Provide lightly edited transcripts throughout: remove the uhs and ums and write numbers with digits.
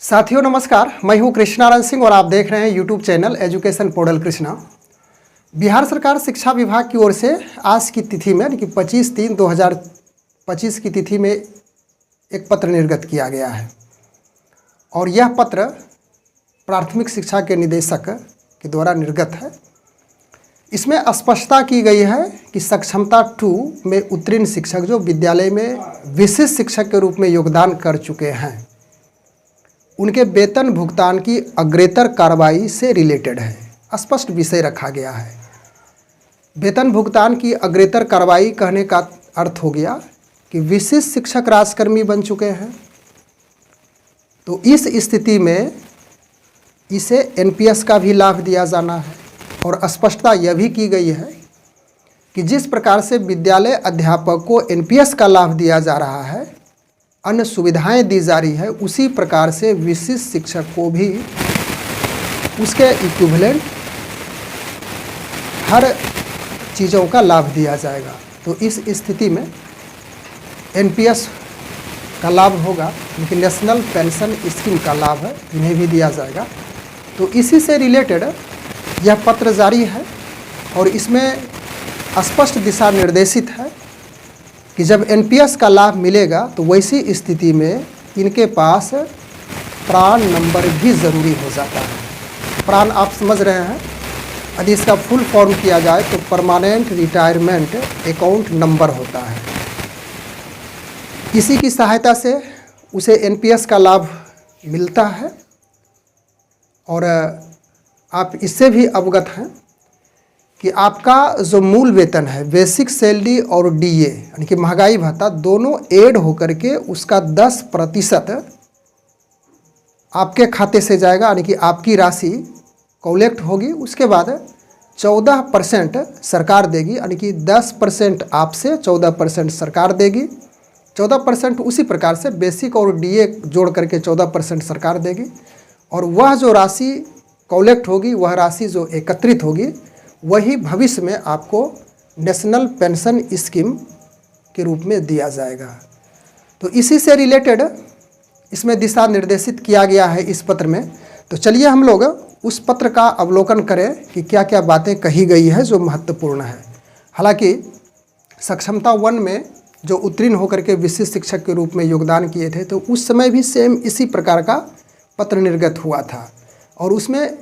साथियों नमस्कार, मैं हूं कृष्णानंद सिंह और आप देख रहे हैं YouTube channel education portal Krishna. Bihar सरकार शिक्षा विभाग की ओर से आज की तिथि में यानी कि 25/3/2025 की तिथि में एक पत्र निर्गत किया गया है और यह पत्र प्राथमिक शिक्षा के निदेशक के द्वारा निर्गत है। इसमें स्पष्टता की गई है कि सक्षमता 2 में उत्तीर्ण शिक्षक जो विद्यालय में विशिष्ट शिक्षक के रूप में योगदान कर चुके हैं उनके वेतन भुगतान की अग्रेतर कार्रवाई से रिलेटेड है। स्पष्ट विषय रखा गया है। वेतन भुगतान की अग्रेतर कार्रवाई कहने का अर्थ हो गया कि विशिष्ट शिक्षक राजकर्मी बन चुके हैं, तो इस स्थिति में इसे एनपीएस का भी लाभ दिया जाना है। और स्पष्टता यह भी की गई है कि जिस प्रकार से विद्यालय अध्यापक को एनपीएस का लाभ दिया जा रहा है, अन्य सुविधाएं दी जा रही है, उसी प्रकार से विशिष्ट शिक्षक को भी उसके इक्विवेलेंट हर चीज़ों का लाभ दिया जाएगा। तो इस स्थिति में एनपीएस का लाभ होगा, लेकिन नेशनल पेंशन स्कीम का लाभ है इन्हें भी दिया जाएगा। तो इसी से रिलेटेड यह पत्र जारी है और इसमें स्पष्ट दिशा निर्देशित है कि जब एनपीएस का लाभ मिलेगा तो वैसी स्थिति में इनके पास प्रान नंबर भी ज़रूरी हो जाता है। प्रान आप समझ रहे हैं, यदि इसका फुल फॉर्म किया जाए तो परमानेंट रिटायरमेंट अकाउंट नंबर होता है। इसी की सहायता से उसे एनपीएस का लाभ मिलता है। और आप इससे भी अवगत हैं कि आपका जो मूल वेतन है, बेसिक सैलरी और डीए यानी कि महंगाई भत्ता, दोनों ऐड होकर के उसका 10% आपके खाते से जाएगा, यानी कि आपकी राशि कलेक्ट होगी। उसके बाद 14% सरकार देगी, यानी कि 10% आपसे 14% सरकार देगी। 14% उसी प्रकार से बेसिक और डीए जोड़ करके 14% सरकार देगी। और वह जो राशि कलेक्ट होगी, वह राशि जो एकत्रित होगी, वही भविष्य में आपको नेशनल पेंशन स्कीम के रूप में दिया जाएगा। तो इसी से रिलेटेड इसमें दिशा निर्देशित किया गया है इस पत्र में। तो चलिए हम लोग उस पत्र का अवलोकन करें कि क्या क्या बातें कही गई है जो महत्वपूर्ण है। हालांकि सक्षमता 1 में जो उत्तीर्ण होकर के विशिष्ट शिक्षक के रूप में योगदान किए थे, तो उस समय भी सेम इसी प्रकार का पत्र निर्गत हुआ था और उसमें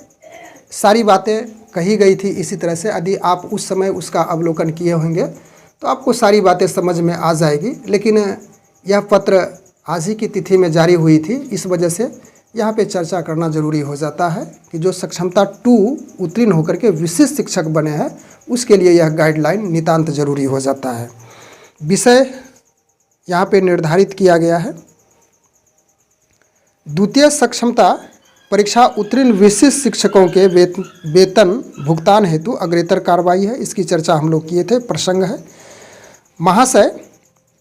सारी बातें कही गई थी इसी तरह से। यदि आप उस समय उसका अवलोकन किए होंगे तो आपको सारी बातें समझ में आ जाएगी। लेकिन यह पत्र आज ही की तिथि में जारी हुई थी, इस वजह से यहाँ पे चर्चा करना ज़रूरी हो जाता है कि जो सक्षमता 2 उत्तीर्ण होकर के विशिष्ट शिक्षक बने हैं उसके लिए यह गाइडलाइन नितांत जरूरी हो जाता है। विषय यहाँ पे निर्धारित किया गया है। द्वितीय सक्षमता परीक्षा उत्तीर्ण विशिष्ट शिक्षकों के वेतन भुगतान हेतु अग्रेतर कार्रवाई है। इसकी चर्चा हम लोग किए थे, प्रसंग है महाशय।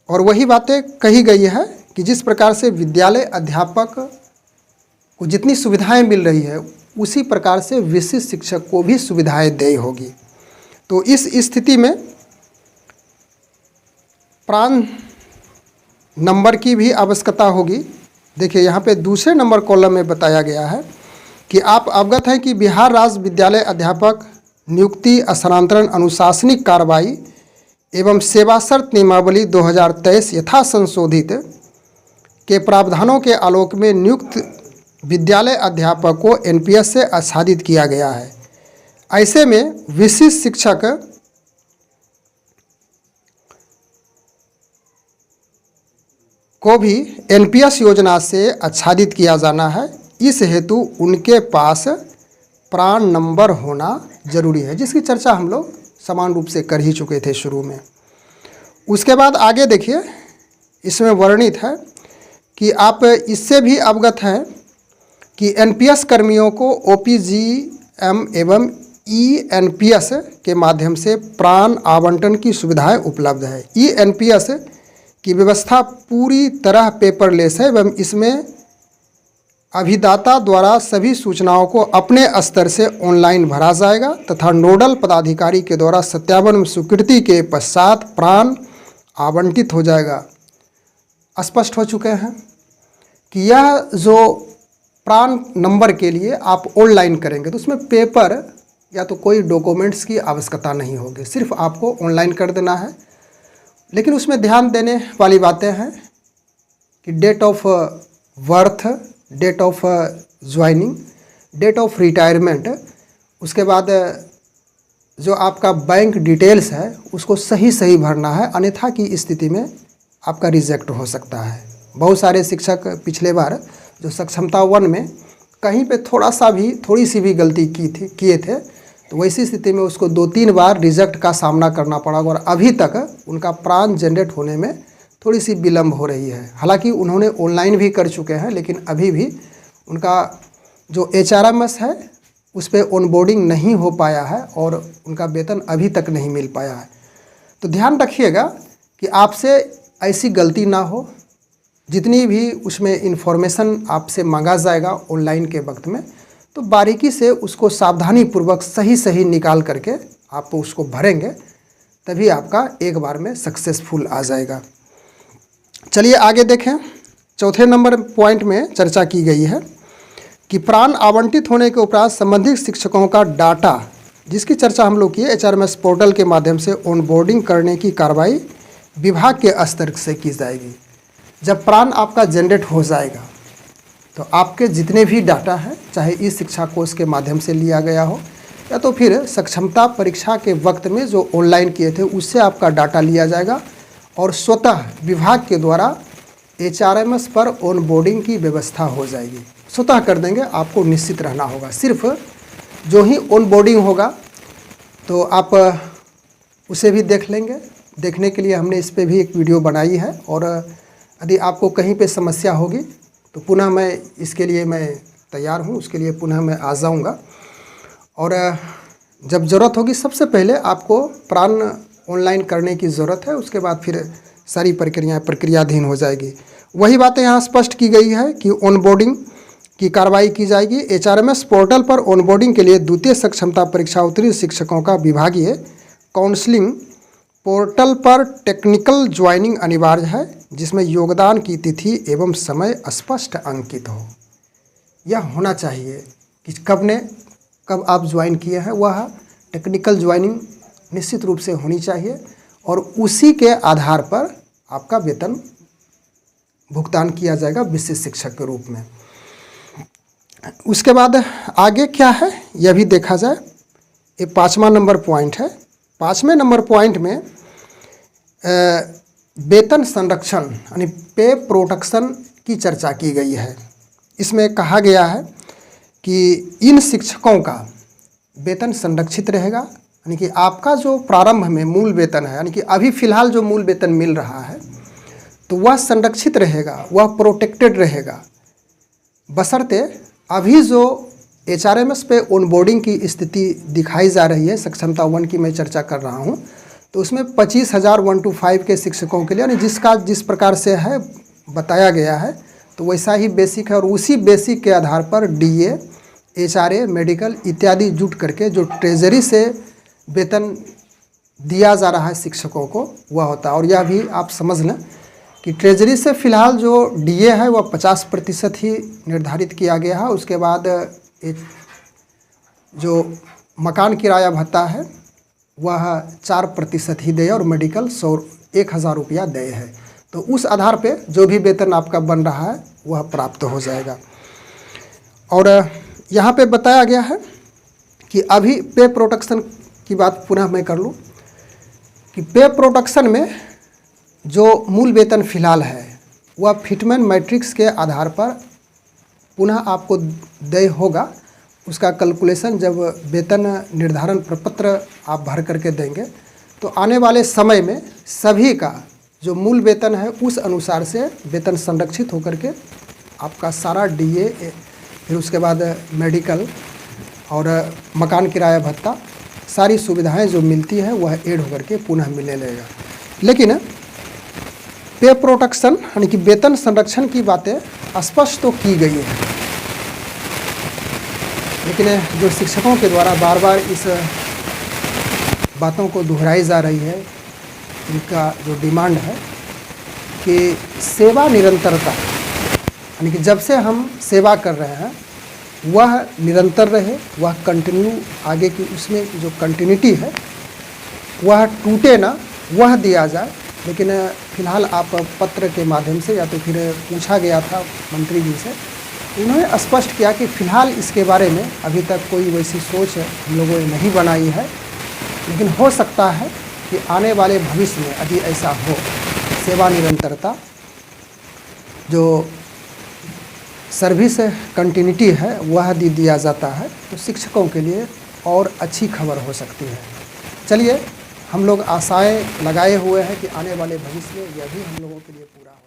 और वही बातें कही गई है कि जिस प्रकार से विद्यालय अध्यापक को जितनी सुविधाएं मिल रही है उसी प्रकार से विशिष्ट शिक्षक को भी सुविधाएं दी होगी। तो इस स्थिति में प्रान नंबर की भी आवश्यकता होगी। देखिए यहाँ पे दूसरे नंबर कॉलम में बताया गया है कि आप अवगत हैं कि बिहार राज्य विद्यालय अध्यापक नियुक्ति स्थानांतरण अनुशासनिक कार्रवाई एवं सेवा शर्त नियमावली 2023 यथा संशोधित के प्रावधानों के आलोक में नियुक्त विद्यालय अध्यापक को एनपीएस से आच्छादित किया गया है। ऐसे में विशिष्ट शिक्षक को भी एनपीएस योजना से आच्छादित किया जाना है। इस हेतु उनके पास प्रान नंबर होना जरूरी है, जिसकी चर्चा हम लोग समान रूप से कर ही चुके थे शुरू में। उसके बाद आगे देखिए, इसमें वर्णित है कि आप इससे भी अवगत हैं कि एनपीएस कर्मियों को ओपीजीएम एवं ईएनपीएस के माध्यम से प्रान आवंटन की सुविधाएं उपलब्ध है। ईएनपीएस की व्यवस्था पूरी तरह पेपरलेस है एवं इसमें अभिदाता द्वारा सभी सूचनाओं को अपने स्तर से ऑनलाइन भरा जाएगा तथा नोडल पदाधिकारी के द्वारा सत्यापन में स्वीकृति के पश्चात प्रान आवंटित हो जाएगा। स्पष्ट हो चुके हैं कि यह जो प्रान नंबर के लिए आप ऑनलाइन करेंगे तो उसमें पेपर या तो कोई डॉक्यूमेंट्स की आवश्यकता नहीं होगी, सिर्फ आपको ऑनलाइन कर देना है। लेकिन उसमें ध्यान देने वाली बातें हैं कि date of birth, date of joining, date of retirement, उसके बाद जो आपका बैंक डिटेल्स है उसको सही सही भरना है, अन्यथा की स्थिति में आपका रिजेक्ट हो सकता है। बहुत सारे शिक्षक पिछले बार जो सक्षमता 1 में कहीं पे थोड़ी सी भी गलती किए थे, तो वैसी स्थिति में उसको 2-3 बार रिजेक्ट का सामना करना पड़ा और अभी तक उनका प्रान जनरेट होने में थोड़ी सी विलम्ब हो रही है। हालांकि उन्होंने ऑनलाइन भी कर चुके हैं, लेकिन अभी भी उनका जो HRMS है उस पर ऑनबोर्डिंग नहीं हो पाया है और उनका वेतन अभी तक नहीं मिल पाया है। तो ध्यान रखिएगा कि आपसे ऐसी गलती ना हो। जितनी भी उसमें इन्फॉर्मेशन आपसे मांगा जाएगा ऑनलाइन के वक्त में, तो बारीकी से उसको सावधानी पूर्वक सही निकाल करके आप उसको भरेंगे, तभी आपका एक बार में सक्सेसफुल आ जाएगा। चलिए आगे देखें। चौथे नंबर पॉइंट में चर्चा की गई है कि प्राण आवंटित होने के उपरांत संबंधित शिक्षकों का डाटा, जिसकी चर्चा हम लोग किए, HRMS पोर्टल के माध्यम से ऑनबोर्डिंग करने की कार्रवाई विभाग के स्तर से की जाएगी। जब प्राण आपका जनरेट हो जाएगा तो आपके जितने भी डाटा हैं, चाहे इस शिक्षा कोर्स के माध्यम से लिया गया हो या तो फिर सक्षमता परीक्षा के वक्त में जो ऑनलाइन किए थे उससे आपका डाटा लिया जाएगा और स्वतः विभाग के द्वारा HRMS पर ऑनबोर्डिंग की व्यवस्था हो जाएगी। स्वतः कर देंगे, आपको निश्चित रहना होगा। सिर्फ जो ही ऑनबोर्डिंग होगा तो आप उसे भी देख लेंगे। देखने के लिए हमने इस पे भी एक वीडियो बनाई है और यदि आपको कहीं पे समस्या होगी तो पुनः मैं इसके लिए मैं तैयार हूँ, उसके लिए पुनः मैं आ जाऊँगा। और जब ज़रूरत होगी, सबसे पहले आपको प्राण ऑनलाइन करने की ज़रूरत है, उसके बाद फिर सारी प्रक्रियाधीन हो जाएगी। वही बातें यहाँ स्पष्ट की गई है कि ऑनबोर्डिंग की कार्रवाई की जाएगी। HRMS पोर्टल पर ऑनबोर्डिंग के लिए द्वितीय सक्षमता परीक्षा उत्तीर्ण शिक्षकों का विभागीय काउंसलिंग पोर्टल पर टेक्निकल ज्वाइनिंग अनिवार्य है, जिसमें योगदान की तिथि एवं समय स्पष्ट अंकित हो। यह होना चाहिए कि कब आप ज्वाइन किए हैं, वह टेक्निकल ज्वाइनिंग निश्चित रूप से होनी चाहिए और उसी के आधार पर आपका वेतन भुगतान किया जाएगा विशिष्ट शिक्षक के रूप में। उसके बाद आगे क्या है यह भी देखा जाए। ये 5वां नंबर पॉइंट है। 5वें नंबर पॉइंट में वेतन संरक्षण यानी पे प्रोटेक्शन की चर्चा की गई है। इसमें कहा गया है कि इन शिक्षकों का वेतन संरक्षित रहेगा, यानी कि आपका जो प्रारंभ में मूल वेतन है, यानी कि अभी फ़िलहाल जो मूल वेतन मिल रहा है, तो वह संरक्षित रहेगा, वह प्रोटेक्टेड रहेगा, बशर्ते अभी जो HRMS पे ऑनबोर्डिंग की स्थिति दिखाई जा रही है, सक्षमता 1 की मैं चर्चा कर रहा हूँ, तो उसमें 25,000 1 to 5 के शिक्षकों के लिए, यानी जिस प्रकार से है बताया गया है, तो वैसा ही बेसिक है और उसी बेसिक के आधार पर DA, HRA, मेडिकल इत्यादि जुट करके जो ट्रेजरी से वेतन दिया जा रहा है शिक्षकों को, वह होता है। और यह भी आप समझ लें कि ट्रेजरी से फ़िलहाल जो DA है वह 50% ही निर्धारित किया गया है। उसके बाद जो मकान किराया भत्ता है वह 4% ही दे और मेडिकल 1,000 रुपया दे है। तो उस आधार पे जो भी वेतन आपका बन रहा है वह प्राप्त हो जाएगा। और यहाँ पे बताया गया है कि अभी पे प्रोटेक्शन की बात पुनः मैं कर लूँ कि पे प्रोटेक्शन में जो मूल वेतन फ़िलहाल है वह फिटमैन मैट्रिक्स के आधार पर पुनः आपको देय होगा। उसका कैलकुलेशन जब वेतन निर्धारण प्रपत्र आप भर करके देंगे तो आने वाले समय में सभी का जो मूल वेतन है उस अनुसार से वेतन संरक्षित होकर के आपका सारा DA, फिर उसके बाद मेडिकल और मकान किराया भत्ता, सारी सुविधाएं जो मिलती हैं वह ऐड होकर के पुनः मिलने लगेगा। लेकिन पे प्रोटेक्शन यानी कि वेतन संरक्षण की बातें स्पष्ट तो की गई है, लेकिन जो शिक्षकों के द्वारा बार बार इस बातों को दोहराई जा रही है, इनका जो डिमांड है कि सेवा निरंतरता यानी कि जब से हम सेवा कर रहे हैं वह निरंतर रहे, वह कंटिन्यू आगे की उसमें जो कंटिन्यूटी है वह टूटे ना, वह दिया जाए। लेकिन फिलहाल आप पत्र के माध्यम से या तो फिर पूछा गया था मंत्री जी से, उन्होंने स्पष्ट किया कि फ़िलहाल इसके बारे में अभी तक कोई वैसी सोच हम लोगों ने नहीं बनाई है, लेकिन हो सकता है कि आने वाले भविष्य में यदि ऐसा हो, सेवा निरंतरता जो सर्विस कंटिन्यूटी है वह दिया जाता है, तो शिक्षकों के लिए और अच्छी खबर हो सकती है। चलिए, हम लोग आशाएं लगाए हुए हैं कि आने वाले भविष्य में यह भी हम लोगों के लिए पूरा हो।